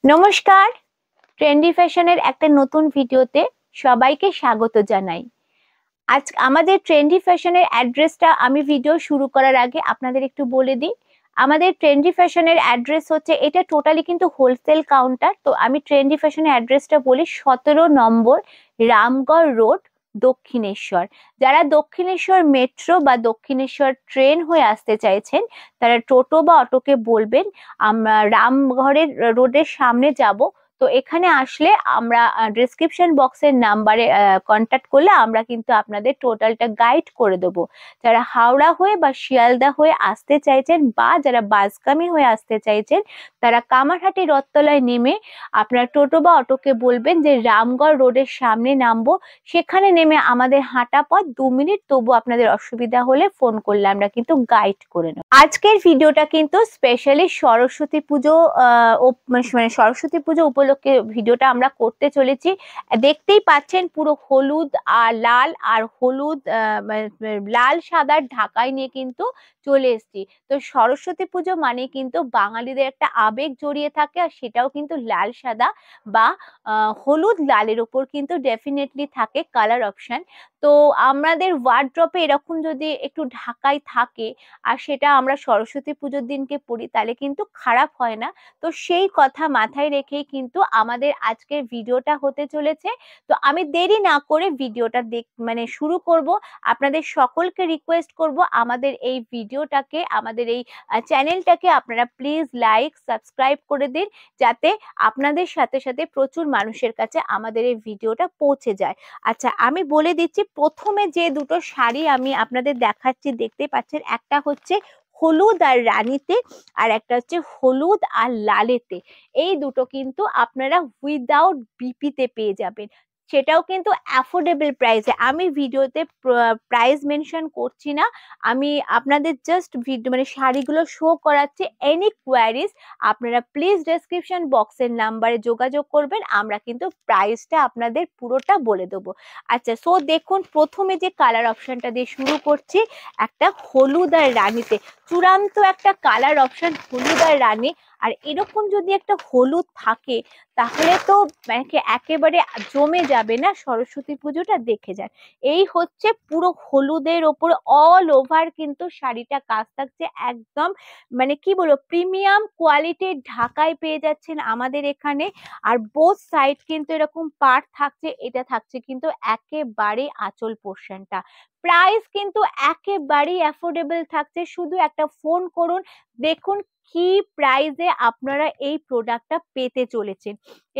নমস্কার, ট্রেন্ডি ফ্যাশনের একটা নতুন ভিডিওতে সবাইকে স্বাগত জানাই। আজ আমাদের ট্রেন্ডি ফ্যাশনের অ্যাড্রেসটা আমি ভিডিও শুরু করার আগে আপনাদের একটু বলে দিই। আমাদের ট্রেন্ডি ফ্যাশনের অ্যাড্রেস হচ্ছে, এটা টোটালি কিন্তু হোলসেল কাউন্টার। তো আমি ট্রেন্ডি ফ্যাশনের অ্যাড্রেসটা বলি, 17 নম্বর রামগড় রোড, দক্ষিণেশ্বর। যারা দক্ষিণেশ্বর মেট্রো বা দক্ষিণেশ্বর ট্রেন হয়ে আসতে চাইছেন, তারা টোটো বা অটোকে বলবেন আমরা রামগড়ের রোডের সামনে যাব। তো এখানে আসলে আমরা ডেসক্রিপশন বক্সের নাম্বারে কন্ট্যাক্ট করলে আমরা কিন্তু আপনাদের টোটালটা গাইড করে দেবো। যারা হাওড়া হয়ে বা শিয়ালদা হয়ে আসতে চাইছেন বা যারা বাসগামী হয়ে আসতে চাইছেন, তারা কামারহাটি রথতলায় নেমে আপনারা টোটো বা অটোকে বলবেন যে রামগড় রোডের সামনে নামবো। সেখানে নেমে আমাদের হাঁটা পথ 2 মিনিট, তবু আপনাদের অসুবিধা হলে ফোন করলে আমরা কিন্তু গাইড করে নেব। আজকের ভিডিওটা কিন্তু স্পেশালি সরস্বতী পুজো মানে সরস্বতী পুজো উপলক্ষে ভিডিওটা আমরা করতে চলেছি। দেখতেই পাচ্ছেন পুরো হলুদ আর লাল আর হলুদ লাল সাদার ঢাকাই নিয়ে কিন্তু চলে এসেছি। তো সরস্বতী পুজো মানে কিন্তু বাঙালিদের একটা আবেগ জড়িয়ে থাকে, আর সেটাও কিন্তু লাল সাদা বা হলুদ লালের উপর কিন্তু ডেফিনেটলি থাকে কালার অপশন। তো আমাদের ওয়ার্ড্রপে এরকম যদি একটু ঢাকাই থাকে আর সেটা আমরা সরস্বতী পুজোর দিনকে পড়ি, তাহলে কিন্তু খারাপ হয় না। তো সেই কথা মাথায় রেখেই কিন্তু আমাদের আজকের ভিডিওটা হতে চলেছে। তো আমি দেরি না করে ভিডিওটা মানে শুরু করব। আপনাদের সকলকে রিকোয়েস্ট করব, আমাদের এই ভিডিওটাকে, আমাদের এই চ্যানেলটাকে আপনারা প্লিজ লাইক সাবস্ক্রাইব করে দিন, যাতে আপনাদের সাথে সাথে প্রচুর মানুষের কাছে আমাদের এই ভিডিওটা পৌঁছে যায়। আচ্ছা, আমি বলে দিচ্ছি, প্রথমে যে দুটো শাড়ি আমি আপনাদের দেখাচ্ছি, দেখতে পাচ্ছেন, একটা হচ্ছে হলুদ আর রানীতে, আর একটা হচ্ছে হলুদ আর লালেতে। এই দুটো কিন্তু আপনারা উইদাউট বিপিতে পেয়ে যাবেন, সেটাও কিন্তু অ্যাফোর্ডেবল প্রাইসে। আমি ভিডিওতে প্রাইস মেনশন করছি না, আমি আপনাদের জাস্ট ভিডিও মানে শাড়িগুলো শো করাচ্ছি। এনি কোয়ারিজ আপনারা প্লিজ ডেসক্রিপশন বক্সের নাম্বারে যোগাযোগ করবেন, আমরা কিন্তু প্রাইসটা আপনাদের পুরোটা বলে দেবো। আচ্ছা, সো দেখুন, প্রথমে যে কালার অপশনটা দিয়ে শুরু করছি, একটা হলুদ আর রানীতে। চূড়ান্ত একটা কালার অপশন হলুদ আর রানী। আর এরকম যদি একটা হলুদ থাকে, তাহলে তো একেবারে জমে যাবে না সরস্বতী পুজোটা। দেখে যান, এই হচ্ছে পুরো হলুদের ওপর অল ওভার কিন্তু শাড়িটা কাজ থাকছে একদম, মানে কি বলবো, প্রিমিয়াম কোয়ালিটির ঢাকায় পেয়ে যাচ্ছেন আমাদের এখানে। আর বোথ সাইড কিন্তু এরকম পাড় থাকছে, এটা থাকছে কিন্তু একেবারে আঁচল পোর্শনটা। প্রাইস কিন্তু একেবারেই অ্যাফোর্ডেবল থাকছে, শুধু একটা ফোন করুন, দেখুন কি প্রাইসে আপনারা এই প্রোডাক্টটা পেতে চলেছেন।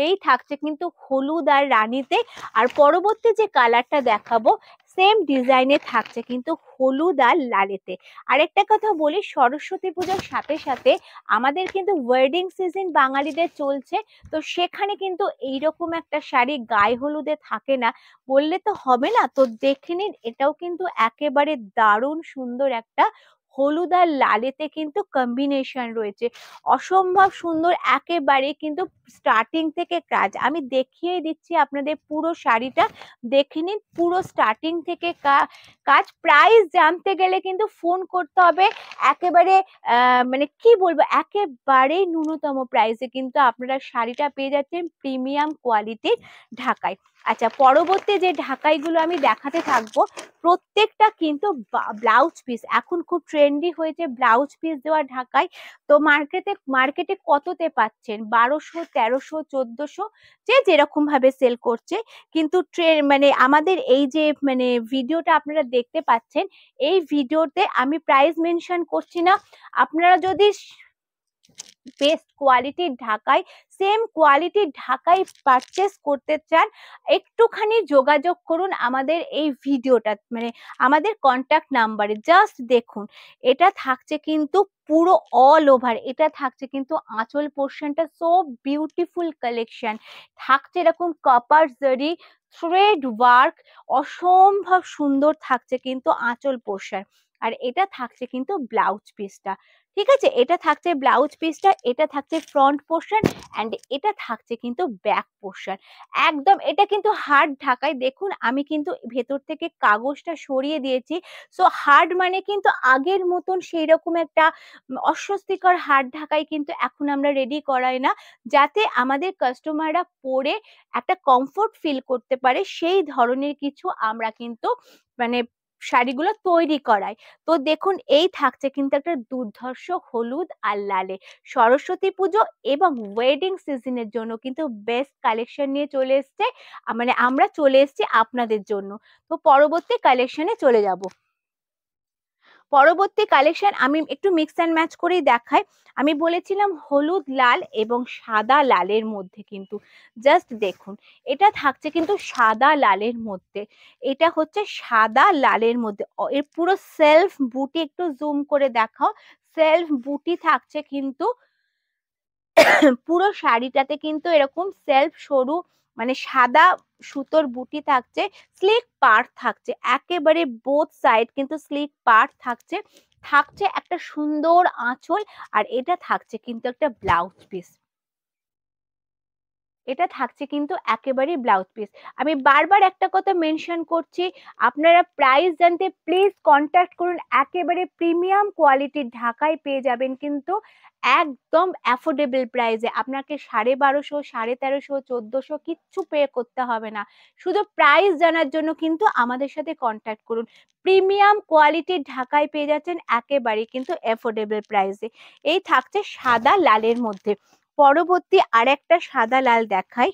এই থাকছে কিন্তু হলুদ আর রানীতে। আর পরবর্তী যে কালারটা দেখাবো, সেম ডিজাইনে থাকছে কিন্তু হলুদ আর লালেতে। আরেকটা কথা বলি, সরস্বতী পুজোর সাথে সাথে আমাদের কিন্তু ওয়েডিং সিজন বাঙালিদের চলছে। তো সেখানে কিন্তু এইরকম একটা শাড়ি গায়ে হলুদে থাকে না, বললে তো হবে না। তো দেখে নিন, এটাও কিন্তু একেবারে দারুণ সুন্দর একটা হলুদ আর লালেতে কিন্তু কম্বিনেশন রয়েছে, অসম্ভব সুন্দর একেবারে। কিন্তু স্টার্টিং থেকে কাজ আমি দেখিয়ে দিচ্ছি আপনাদের, পুরো শাড়িটা দেখে নিন, পুরো স্টার্টিং থেকে কাজ। প্রাইস জানতে গেলে কিন্তু ফোন করতে হবে। একেবারে মানে কি বলবো, একেবারে ন্যূনতম প্রাইসে কিন্তু আপনারা শাড়িটা পেয়ে যাচ্ছেন প্রিমিয়াম কোয়ালিটির ঢাকাই। আচ্ছা, পরবর্তী যে ঢাকাইগুলো আমি দেখাতে থাকবো, প্রত্যেকটা কিন্তু ব্লাউজ পিস। এখন খুব ট্রেন্ডি হয়েছে ব্লাউজ পিস দেওয়া ঢাকাই। তো মার্কেটে কততে পাচ্ছেন, 1200, 1300, 1400, যে যেরকম ভাবে সেল করছে। কিন্তু মানে আমাদের এই যে মানে ভিডিওটা আপনারা দেখতে পাচ্ছেন, এই ভিডিওতে আমি প্রাইস মেনশন করছি না। আপনারা যদি বেস্ট কোয়ালিটির ঢাকাই, সেম কোয়ালিটির ঢাকাই পারচেস করতে চান, একটুখানি যোগাযোগ করুন আমাদের এই ভিডিওটা মানে আমাদের কন্ট্যাক্ট নাম্বারে। জাস্ট দেখুন, এটা থাকছে কিন্তু পুরো অল ওভার, এটা থাকছে কিন্তু আঁচল পোর্শনটা সো বিউটিফুল কালেকশন থাকছে, এরকম কপার জারি থ্রেড ওয়ার্ক, অসম্ভব সুন্দর থাকছে কিন্তু আঁচল পোর্শন। আর এটা থাকছে কিন্তু ব্লাউজ পিসটা, ঠিক আছে, এটা থাকছে ব্লাউজ পিসটা, এটা থাকছে ফ্রন্ট পোর্শন অ্যান্ড এটা থাকছে কিন্তু ব্যাক পোর্শন। একদম এটা কিন্তু হার্ড ঢাকাই, দেখুন আমি কিন্তু ভেতর থেকে কাগজটা সরিয়ে দিয়েছি। সো হার্ড মানে কিন্তু আগের মতন সেই রকম একটা অস্বস্তিকর হার্ড ঢাকাই কিন্তু এখন আমরা রেডি করাই না, যাতে আমাদের কাস্টমাররা পরে একটা কমফোর্ট ফিল করতে পারে সেই ধরনের কিছু আমরা কিন্তু মানে শাড়িগুলো তৈরি করাই। তো দেখুন এই থাকছে কিন্তু একটা দুর্ধর্ষ হলুদ আর লালে, সরস্বতী পুজো এবং ওয়েডিং সিজনের জন্য কিন্তু বেস্ট কালেকশন নিয়ে চলে এসছে, মানে আমরা চলে এসেছি আপনাদের জন্য। তো পরবর্তী কালেকশনে চলে যাব। পরবর্তী কালেকশন আমি একটু মিক্স অ্যান্ড ম্যাচ করেই দেখাই। আমি বলেছিলাম হলুদ লাল এবং সাদা লালের মধ্যে, কিন্তু জাস্ট দেখুন এটা থাকছে কিন্তু সাদা লালের মধ্যে। এটা হচ্ছে সাদা লালের মধ্যে এর পুরো সেলফ বুটি, একটু জুম করে দেখাও। সেলফ বুটি থাকছে কিন্তু পুরো শাড়িটাতে কিন্তু এরকম সেলফ সরু মানে সাদা সুতোর বুটি থাকছে, স্লিক পাড় থাকছে একেবারে বোথ সাইড কিন্তু স্লিক পাড় থাকছে, থাকছে একটা সুন্দর আঁচল, আর এটা থাকছে কিন্তু একটা ব্লাউজ পিস। এটা থাকছে কিন্তু একেবারে ব্লাউজ পিস। আমি বারবার একটা কথা মেনশন করছি, আপনারা প্রাইস জানতে প্লিজ কন্ট্যাক্ট করুন। একেবারে প্রিমিয়াম কোয়ালিটির ঢাকায় পেয়ে যাবেন কিন্তু একদম অ্যাফোর্ডেবল প্রাইসে। আপনাকে 1250, 1350, 1400 কিচ্ছু পে করতে হবে না। শুধু প্রাইস জানার জন্য কিন্তু আমাদের সাথে কন্ট্যাক্ট করুন। প্রিমিয়াম কোয়ালিটির ঢাকায় পেয়ে যাচ্ছেন একেবারে কিন্তু অ্যাফোর্ডেবল প্রাইসে। এই থাকছে সাদা লালের মধ্যে। পরবর্তী আরেকটা সাদা লাল দেখাই,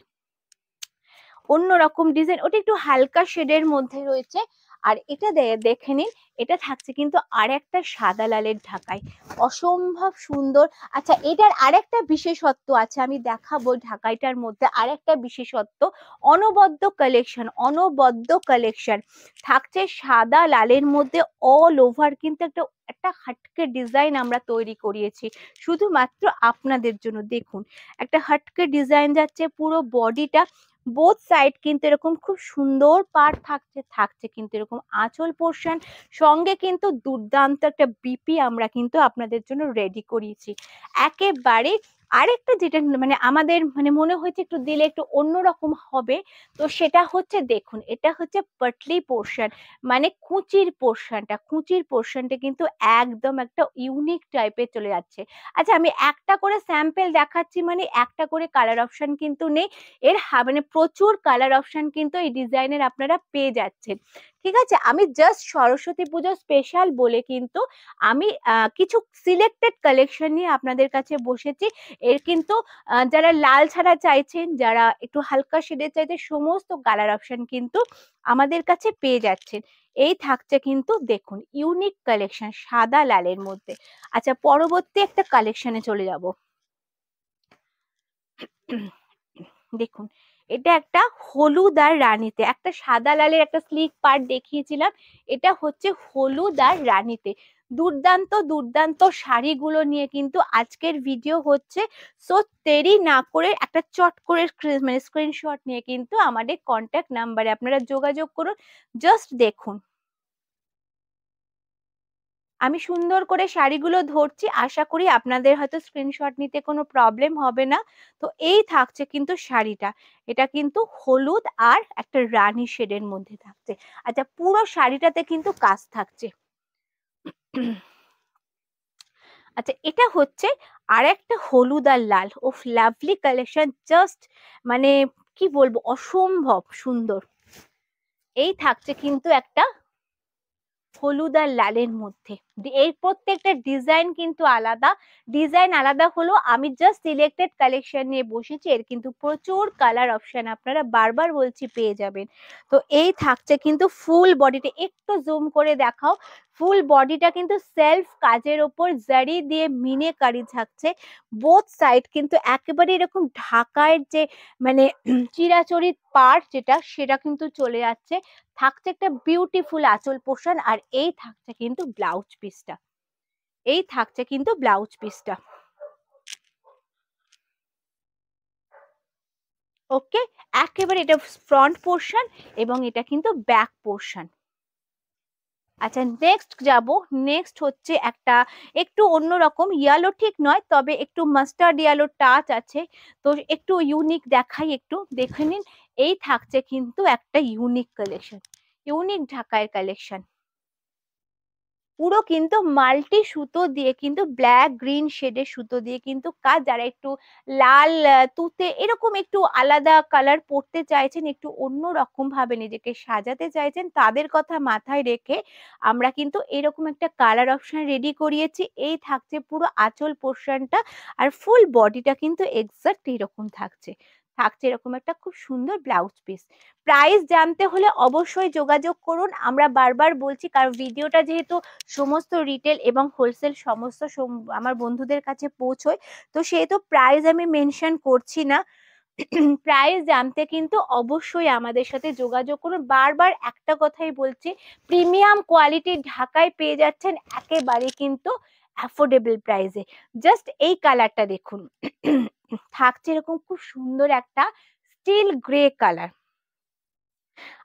অন্যরকম ডিজাইন, ওটা একটু হালকা শেডের মধ্যে রয়েছে। আর এটা দেখে নিন, এটা থাকছে কিন্তু আরেকটা সাদা লালের ঢাকাই, অসম্ভব সুন্দর। আচ্ছা এটার আরেকটা বিশেষত্ব আছে, আমি দেখাবো ঢাকাইটার মধ্যে আরেকটা বিশেষত্ব। অনবদ্য কালেকশন, অনবদ্য কালেকশন থাকছে সাদা লালের মধ্যে। অল ওভার কিন্তু একটা একটা হাটকে ডিজাইন আমরা তৈরি করিয়েছি শুধুমাত্র আপনাদের জন্য। দেখুন একটা হাটকে ডিজাইন যাচ্ছে পুরো বডিটা, বোথ সাইড কিন্তু এরকম খুব সুন্দর পাড় থাকছে, থাকছে কিন্তু এরকম আঁচল পোর্শন, সঙ্গে কিন্তু দুর্দান্ত একটা বিপি আমরা কিন্তু আপনাদের জন্য রেডি করিয়েছি একেবারে। আরেকটা যেটা মানে আমাদের মানে মনে হয়েছে একটু দিলে একটু অন্যরকম হবে, তো সেটা হচ্ছে দেখুন এটা হচ্ছে পাটলি পোর্শন, মানে কুচির পোর্শনটা, কুচির পোর্শনটা কিন্তু একদম একটা ইউনিক টাইপের চলে যাচ্ছে। আচ্ছা আমি একটা করে স্যাম্পল দেখাচ্ছি, মানে একটা করে কালার অপশন কিন্তু নেই, এর মানে প্রচুর কালার অপশন কিন্তু এই ডিজাইনের আপনারা পেয়ে যাচ্ছেন। ঠিক আছে, আমি জাস্ট সরস্বতী পুজো স্পেশাল বলে কিন্তু আমি কিছু সিলেক্টেড কালেকশন নিয়ে আপনাদের কাছে বসেছি। এর কিন্তু যারা লাল ছাড়া চাইছেন, যারা একটু হালকা শেডের চাইছেন, সমস্ত কালার অপশন কিন্তু আমাদের কাছে পেয়ে যাচ্ছেন। এই থাকছে কিন্তু দেখুন ইউনিক কালেকশন সাদা লালের মধ্যে। আচ্ছা পরবর্তী একটা কালেকশনে চলে যাব। দেখুন এটা একটা হলুদ আর রানীতে, একটা সাদা লালের একটা স্লিক পার্ট দেখিয়েছিলাম, এটা হচ্ছে হলুদ আর রানীতে। দুর্দান্ত দুর্দান্ত শাড়িগুলো নিয়ে কিন্তু আজকের ভিডিও হচ্ছে। সো দেরি না করে একটা চট করে মানে স্ক্রিনশট নিয়ে কিন্তু আমাদের কন্ট্যাক্ট নাম্বারে আপনারা যোগাযোগ করুন। জাস্ট দেখুন আমি সুন্দর করে শাড়িগুলো ধরছি, আশা করি আপনাদের হয়তো স্ক্রিনশট নিতে কোনো প্রবলেম হবে না। তো এই থাকছে কিন্তু শাড়িটা, এটা কিন্তু হলুদ আর একটা রানী শেডের মধ্যে থাকছে। আচ্ছা পুরো শাড়িটাতে কিন্তু কাজ থাকছে। আচ্ছা এটা হচ্ছে আর একটা হলুদ আর লাল, ও লাভলি কালেকশন, জাস্ট মানে কি বলবো অসম্ভব সুন্দর। এই থাকছে কিন্তু একটা হলুদ আর লালের মধ্যে, এই প্রত্যেকটা ডিজাইন কিন্তু আলাদা, ডিজাইন আলাদা হলো, আমি জাস্ট সিলেক্টেড কালেকশন নিয়ে বসেছি। এর কিন্তু প্রচুর কালার অপশন আপনারা বারবার বলছি পেয়ে যাবেন। তো এই থাকছে কিন্তু ফুল বডিটা, একটু জুম করে দেখাও, ফুল বডিটা কিন্তু সেলফ কাজের ওপর জারি দিয়ে মিনেকারি থাকছে, বোথ সাইড কিন্তু একেবারে এরকম ঢাকায় যে মানে চিরাচরিত পাড় যেটা সেটা কিন্তু চলে যাচ্ছে, থাকছে একটা বিউটিফুল আঁচল পোর্শন, আর এই থাকছে কিন্তু ব্লাউজ পিসটা, এই থাকছে কিন্তু ব্লাউজ পিসটা। ওকে, একেবারে এটা ফ্রন্ট পোর্শন এবং এটা কিন্তু ব্যাক পোর্শন। আচ্ছা, নেক্সট যাব। নেক্সট হচ্ছে একটা একটু অন্যরকম ইয়েলো, ঠিক নয়, তবে একটু মাস্টার্ড ইয়েলো টাচ আছে। তো একটু ইউনিক দেখাই, একটু দেখে নিন। এই থাকছে কিন্তু একটা ইউনিক কালেকশন, ইউনিক ঢাকাইয়ের কালেকশন। পুরো কিন্তু মাল্টি সুতো দিয়ে কিন্তু ব্ল্যাক গ্রিন শেডের সুতো দিয়ে কিন্তু কাজ। যারা একটু লাল তুতে এরকম একটু আলাদা কালার পরতে চাইছেন, একটু অন্য রকম ভাবে নিজেকে সাজাতে চাইছেন, তাদের কথা মাথায় রেখে আমরা কিন্তু এরকম একটা কালার অপশন রেডি করিয়েছি। এই থাকছে পুরো আঁচল পোর্শনটা, আর ফুল বডিটা কিন্তু এক্সাক্ট এরকম থাকছে। থাকছে এরকম একটা খুব সুন্দর ব্লাউজ পিস। প্রাইস জানতে হলে অবশ্যই যোগাযোগ করুন। আমরা বারবার বলছি, কারণ ভিডিওটা যেহেতু সমস্ত রিটেল এবং হোলসেল সমস্ত আমার বন্ধুদের কাছে পৌঁছয়, তো সেহেতু প্রাইস আমি মেনশন করছি না। প্রাইস জানতে কিন্তু অবশ্যই আমাদের সাথে যোগাযোগ করুন। বারবার একটা কথাই বলছি, প্রিমিয়াম কোয়ালিটির ঢাকায় পেয়ে যাচ্ছেন একেবারে কিন্তু অ্যাফোর্ডেবল প্রাইসে। জাস্ট এই কালারটা দেখুন, থাকছে এরকম খুব সুন্দর একটা স্টিল গ্রে কালার,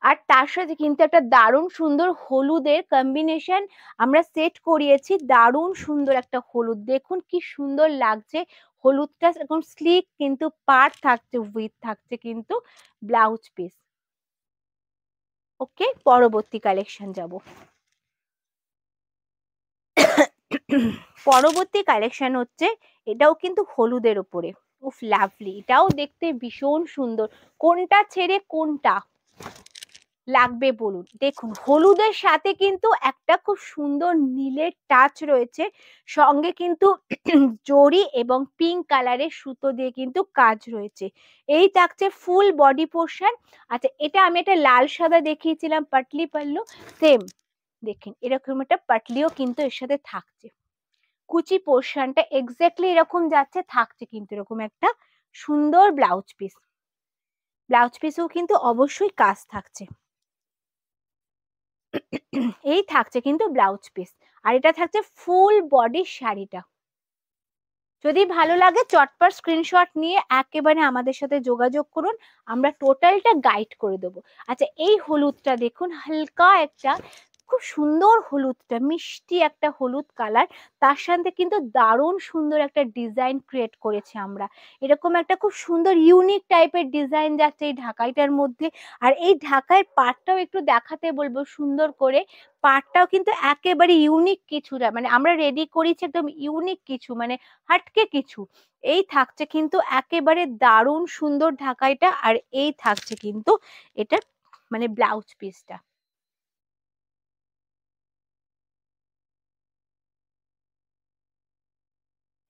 আর তার সাথে কিন্তু একটা দারুণ সুন্দর হলুদের কম্বিনেশন আমরা সেট করিয়েছি। দারুণ সুন্দর একটা হলুদ, দেখুন কি সুন্দর লাগছে। হলুদটা এরকম স্লিক কিন্তু পাড় থাকছে, উইথ থাকছে কিন্তু ব্লাউজ পিস। ওকে, পরবর্তী কালেকশন যাব। পরবর্তী কালেকশন হচ্ছে, এটাও কিন্তু হলুদের উপরে। উফ, লাভলি, এটাও দেখতে ভীষণ সুন্দর। কোনটা ছেড়ে কোনটা লাগবে বলুন। দেখুন, হলুদের সাথে কিন্তু একটা খুব সুন্দর নীলের টাচ রয়েছে, সঙ্গে কিন্তু জরি এবং পিঙ্ক কালারের সুতো দিয়ে কিন্তু কাজ রয়েছে। এই থাকছে ফুল বডি পোর্শন। আচ্ছা, এটা আমি একটা লাল সাদা দেখিয়েছিলাম পাটলি পাল্লু, সেম দেখেন এরকম একটা পাটলিও কিন্তু এর সাথে থাকছে। কুচি পোর্শনটা এক্স্যাক্টলি এরকম যাচ্ছে, থাকছে কিন্তু এরকম একটা সুন্দর ব্লাউজ পিস। ব্লাউজ পিসেও কিন্তু অবশ্যই কাজ থাকছে। এই থাকছে কিন্তু ব্লাউজ পিস, আর এটা থাকছে ফুল বডির শাড়িটা। যদি ভালো লাগে চটপট স্ক্রিনশট নিয়ে একেবারে আমাদের সাথে যোগাযোগ করুন, আমরা টোটালটা গাইড করে দেবো। আচ্ছা, এই হলুদটা দেখুন, হালকা একটা খুব সুন্দর হলুদটা, মিষ্টি একটা হলুদ কালার, তার সাথে কিন্তু দারুণ সুন্দর একটা ডিজাইন ক্রিয়েট করেছি আমরা। এরকম একটা খুব সুন্দর ইউনিক টাইপের ডিজাইন যাচ্ছে এই ঢাকাইটার মধ্যে। আর এই ঢাকাইয়ের পাড়টাও একটু দেখাতে বলবো সুন্দর করে। পাড়টাও কিন্তু একেবারে ইউনিক কিছু, মানে আমরা রেডি করেছি একদম ইউনিক কিছু, মানে হাটকে কিছু। এই থাকছে কিন্তু একেবারে দারুণ সুন্দর ঢাকাইটা, আর এই থাকছে কিন্তু এটা মানে ব্লাউজ পিসটা।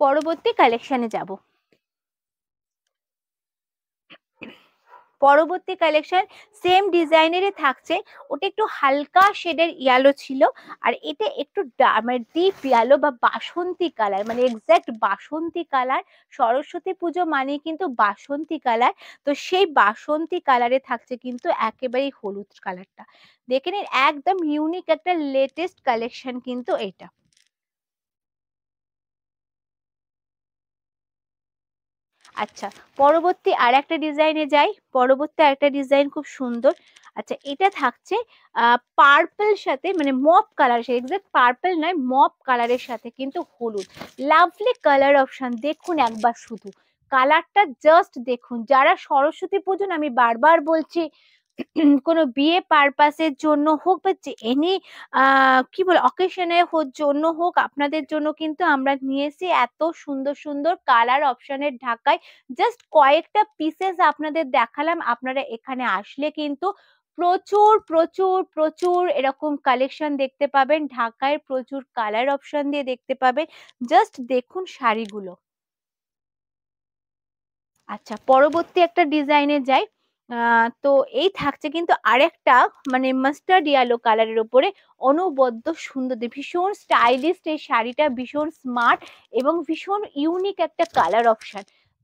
পরবর্তী কালেকশনে যাব। পরবর্তী কালেকশন সেম ডিজাইনেরই থাকছে। ওটা একটু হালকা শেডের ইয়েলো ছিল, আর এটা একটু মানে ডিপ ইয়েলো বা বাসন্তী কালার, মানে এক্সাক্ট বাসন্তী কালার। সরস্বতী পুজো মানে কিন্তু বাসন্তী কালার। তো সেই বাসন্তী কালারে থাকছে কিন্তু একেবারেই হলুদ কালারটা। দেখে নিন, একদম ইউনিক একটা লেটেস্ট কালেকশন কিন্তু এটা। আচ্ছা, পরবর্তী আর একটা ডিজাইনে যাই। পরবর্তী আরেকটা ডিজাইন খুব সুন্দর। আচ্ছা, এটা থাকছে পার্পল সাথে, মানে মপ কালার, এক্সাক্ট পার্পল নয়, মপ কালারের সাথে কিন্তু হলুদ। লাভলি কালার অপশন, দেখুন একবার শুধু কালারটা জাস্ট দেখুন। যারা সরস্বতী পুজো, আমি বারবার বলছি, কোনো বিয়ে পারপাসের জন্য হোক বা এনি কি বলে অকেশনের জন্য হোক, আপনাদের জন্য কিন্তু আমরা নিয়ে এসেছি এত সুন্দর সুন্দর কালার অপশনের ঢাকায়। জাস্ট কয়েকটা পিসেস আপনাদের দেখালাম। আপনারা এখানে আসলে কিন্তু প্রচুর প্রচুর প্রচুর এরকম কালেকশন দেখতে পাবেন, ঢাকায় প্রচুর কালার অপশন দিয়ে দেখতে পাবেন। জাস্ট দেখুন শাড়িগুলো। আচ্ছা, পরবর্তী একটা ডিজাইনে যাই। তো এই থাকছে কিন্তু আরেকটা, মানে মাস্টার্ড ইয়েলো কালারের উপরে অনবদ্য সুন্দর, ভীষণ স্টাইলিশ এই শাড়িটা, ভীষণ স্মার্ট এবং ভীষণ ইউনিক একটা কালার অপশন।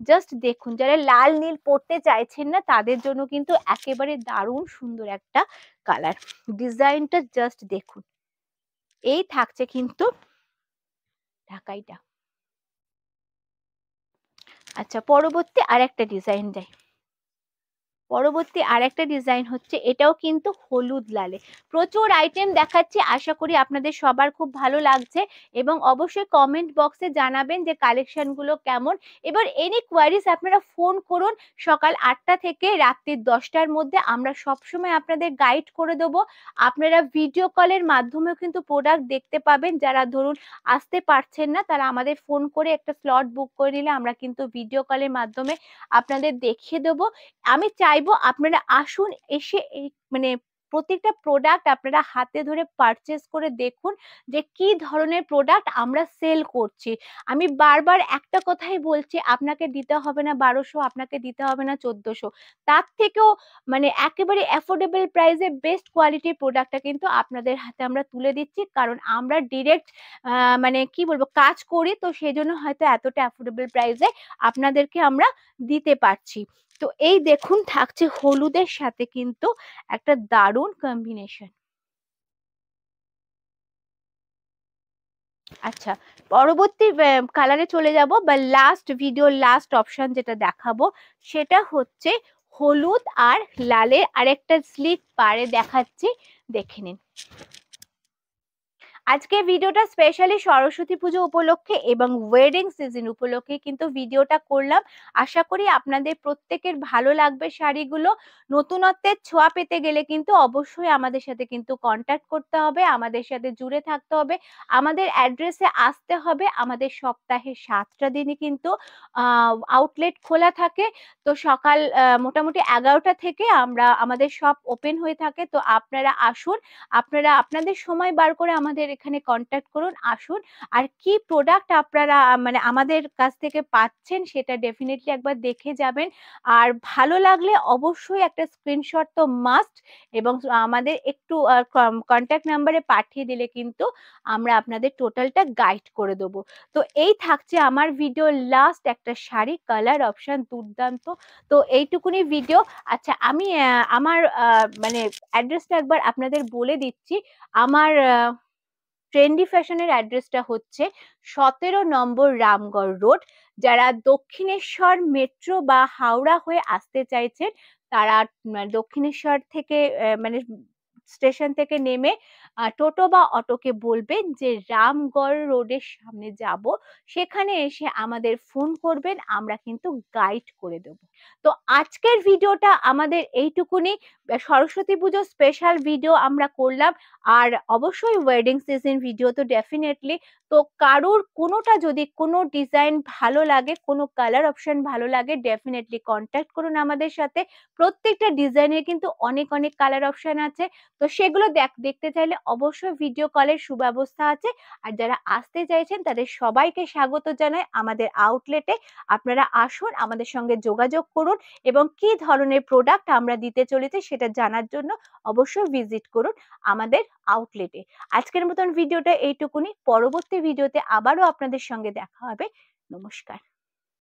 জাস্ট দেখুন, যারা লাল নীল পরতে চাইছেন না, তাদের জন্য কিন্তু একেবারে দারুণ সুন্দর একটা কালার। ডিজাইনটা জাস্ট দেখুন। এই থাকছে কিন্তু ঢাকাইটা। আচ্ছা, পরবর্তী আরেকটা ডিজাইন যাই। পরবর্তী আরেকটা ডিজাইন হচ্ছে, এটাও কিন্তু হলুদ লালে। প্রচুর আইটেম দেখাচ্ছি, আশা করি আপনাদের সবার খুব ভালো লাগছে এবং অবশ্যই কমেন্ট বক্সে জানাবেন যে কালেকশনগুলো কেমন। এবার এনি কোয়ারিজ আপনারা ফোন করুন সকাল 8টা থেকে রাত্রি 10টার মধ্যে, আমরা সবসময় আপনাদের গাইড করে দেবো। আপনারা ভিডিও কলের মাধ্যমেও কিন্তু প্রোডাক্ট দেখতে পাবেন। যারা ধরুন আসতে পারছেন না, তারা আমাদের ফোন করে একটা স্লট বুক করে নিলে আমরা কিন্তু ভিডিও কলের মাধ্যমে আপনাদের দেখিয়ে দেবো। আমি চাইবো আপনারা আসুন, এসে এই মানে প্রত্যেকটা প্রোডাক্ট আপনারা হাতে ধরে পারচেস করে দেখুন যে কি ধরনের প্রোডাক্ট আমরা সেল করছি। আমি বারবার একটা কথাই বলছি, আপনাকে দিতে হবে না 1200, আপনাকে দিতে হবে না 1400, তার থেকেও একেবারে অ্যাফোর্ডেবল প্রাইসে বেস্ট কোয়ালিটির প্রোডাক্টটা কিন্তু আপনাদের হাতে আমরা তুলে দিচ্ছি। কারণ আমরা ডিরেক্ট কি বলবো কাজ করি, তো সেজন্য হয়তো এতটা অ্যাফোর্ডেবল প্রাইসে আপনাদেরকে আমরা দিতে পারছি। তো এই দেখুন, থাকছে হলুদের সাথে কিন্তু একটা দারুণ কম্বিনেশন। আচ্ছা, পরবর্তী কালারে চলে যাব, বা লাস্ট ভিডিও লাস্ট অপশন যেটা দেখাবো সেটা হচ্ছে হলুদ আর লালের আরেকটা স্লিক পাড়ে দেখাচ্ছি, দেখে নিন। আজকে ভিডিওটা স্পেশালি সরস্বতী পুজো উপলক্ষে এবং ওয়েডিং সিজন উপলক্ষে কিন্তু ভিডিওটা করলাম। আশা করি আপনাদের প্রত্যেকের ভালো লাগবে শাড়িগুলো। নতুনত্বের ছোঁয়া পেতে গেলে কিন্তু অবশ্যই আমাদের সাথে কিন্তু কন্ট্যাক্ট করতে হবে, আমাদের সাথে জুড়ে থাকতে হবে, আমাদের অ্যাড্রেসে আসতে হবে। আমাদের সপ্তাহে 7টা দিনই কিন্তু আউটলেট খোলা থাকে। তো সকাল মোটামুটি 11টা থেকে আমাদের শপ ওপেন হয়ে থাকে। তো আপনারা আসুন, আপনারা আপনাদের সময় বার করে আমাদের এখানে কন্ট্যাক্ট করুন, আসুন। আর কি প্রোডাক্ট আপনারা আমাদের কাছ থেকে পাচ্ছেন সেটা ডেফিনেটলি একবার দেখে যাবেন। আর ভালো লাগলে অবশ্যই একটা স্ক্রিনশট তো মাস্ট, এবং আমাদের একটু কন্ট্যাক্ট নাম্বারে পাঠিয়ে দিলে কিন্তু আমরা আপনাদের টোটালটা গাইড করে দেবো। তো এই থাকছে আমার ভিডিও লাস্ট একটা শাড়ি, কালার অপশন দুর্দান্ত। তো এইটুকুনি ভিডিও। আচ্ছা, আমি আমার অ্যাড্রেসটা একবার আপনাদের বলে দিচ্ছি। আমার ট্রেন্ডি ফ্যাশনের অ্যাড্রেসটা হচ্ছে 17 নম্বর রামগড় রোড। যারা দক্ষিণেশ্বর মেট্রো বা হাওড়া হয়ে আসতে চাইছেন, তারা দক্ষিণেশ্বর থেকে স্টেশন থেকে নেমে টোটো বা অটোকে বলবেন যে রামগড় রোডের সামনে যাব, সেখানে এসে আমাদের ফোন করবেন, আমরা কিন্তু গাইড করে দেব। তো আজকের ভিডিওটা আমাদের এইটুকুনি। সরস্বতী পুজো স্পেশাল ভিডিও আমরা করলাম, আর অবশ্যই ওয়েডিং সিজন ভিডিও তো ডেফিনেটলি। তো কারুর কোনোটা যদি কোনো ডিজাইন ভালো লাগে, কোনো কালার অপশন ভালো লাগে, ডেফিনেটলি কন্ট্যাক্ট করুন আমাদের সাথে। প্রত্যেকটা ডিজাইনের কিন্তু অনেক অনেক কালার অপশন আছে। তো সেগুলো দেখতে চাইলে অবশ্যই ভিডিও কলের সুব্যবস্থা আছে। আর যারা আসতে চাইছেন তাদের সবাইকে স্বাগত জানাই আমাদের আউটলেটে। আপনারা আসুন, আমাদের সঙ্গে যোগাযোগ করুন এবং কি ধরনের প্রোডাক্ট আমরা দিতে চলেছি সেটা জানার জন্য অবশ্যই ভিজিট করুন আমাদের আউটলেটে। আজকের মতন ভিডিওটা এইটুকুনি। পরবর্তী ভিডিওতে আবারও আপনাদের সঙ্গে দেখা হবে। নমস্কার।